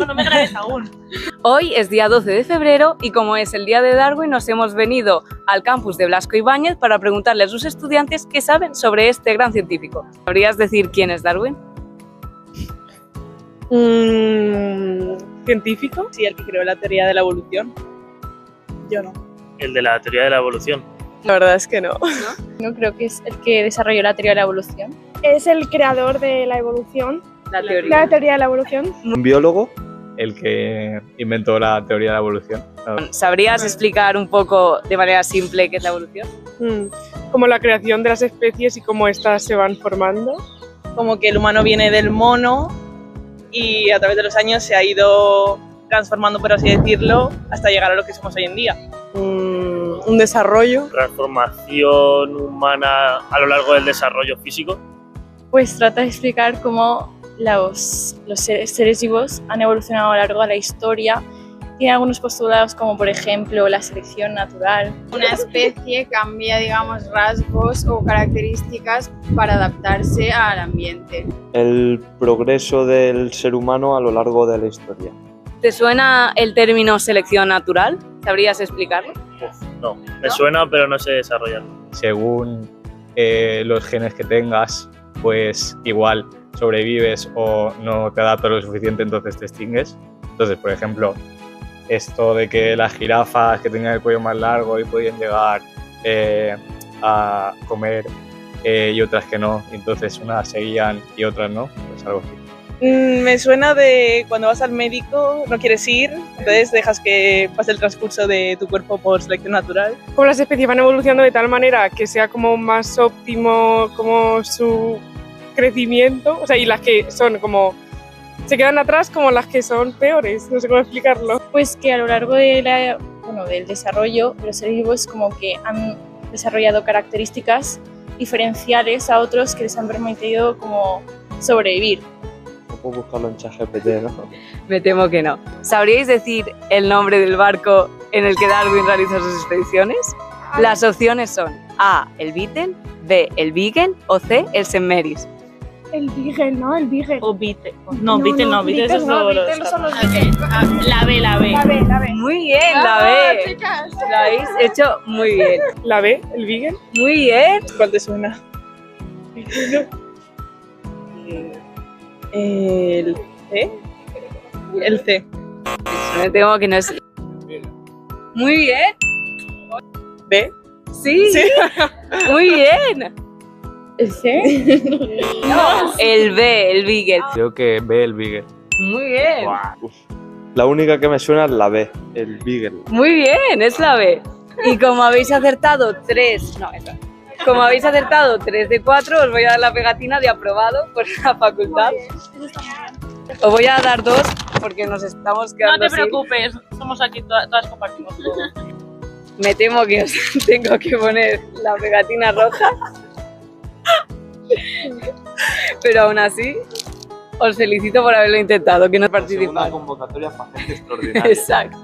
No me grabes aún. Hoy es día 12 de febrero y como es el día de Darwin nos hemos venido al campus de Blasco Ibáñez para preguntarle a sus estudiantes qué saben sobre este gran científico. ¿Sabrías decir quién es Darwin? ¿Científico? Sí, el que creó la teoría de la evolución. Yo no. El de la teoría de la evolución. La verdad es que no. No creo que es el que desarrolló la teoría de la evolución. Es el creador de la evolución, La de la teoría de la evolución. Un biólogo, el que inventó la teoría de la evolución. ¿Sabrías explicar un poco de manera simple qué es la evolución? Como la creación de las especies y cómo éstas se van formando. Como que el humano viene del mono y a través de los años se ha ido transformando, por así decirlo, hasta llegar a lo que somos hoy en día. Un desarrollo. Transformación humana a lo largo del desarrollo físico. Pues trata de explicar cómo los seres vivos han evolucionado a lo largo de la historia. Tiene algunos postulados como por ejemplo la selección natural. Una especie cambia, digamos, rasgos o características para adaptarse al ambiente. El progreso del ser humano a lo largo de la historia. ¿Te suena el término selección natural? ¿Sabrías explicarlo? No, me suena pero no sé desarrollarlo. Según los genes que tengas, pues igual sobrevives o no te adaptas lo suficiente, entonces te extingues. Entonces, por ejemplo, esto de que las jirafas que tenían el cuello más largo y podían llegar a comer y otras que no, entonces unas seguían y otras no, pues algo así. Me suena de cuando vas al médico, no quieres ir, entonces dejas que pase el transcurso de tu cuerpo por selección natural. Como las especies van evolucionando de tal manera que sea como más óptimo como su crecimiento, o sea, y las que son como se quedan atrás como las que son peores, no sé cómo explicarlo. Pues que a lo largo del desarrollo los seres vivos como que han desarrollado características diferenciales a otros que les han permitido como sobrevivir. No puedo buscarlo en ChatGPT, ¿no? Me temo que no. ¿Sabríais decir el nombre del barco en el que Darwin realizó sus expediciones? Las opciones son A, el Beagle, B, el Beagle o C, el St. Mary's. El Beagle, ¿no? El Beagle. O Beatle. No, Beatle no, Beatle Beatles es no, lo Beatles son los La B. La B. Muy bien, la B. Chicas. Lo habéis hecho muy bien. La B, el Beagle. Muy bien. ¿Cuál te suena? El C. El C. Me temo que no es. Muy bien. B. Sí. Sí. Muy bien. ¿El C? No, el B, el Beagle. Creo que B, el Beagle. Muy bien. La única que me suena es la B, el Beagle. Muy bien, es la B. Y como habéis acertado 3 de 4, os voy a dar la pegatina de aprobado por la facultad. Os voy a dar 2 porque nos estamos quedando No te sin. preocupes, somos aquí, todas compartimos todo. Me temo que os tengo que poner la pegatina roja. Pero aún así, os felicito por haberlo intentado, que no participado. Una convocatoria para gente extraordinaria. Exacto.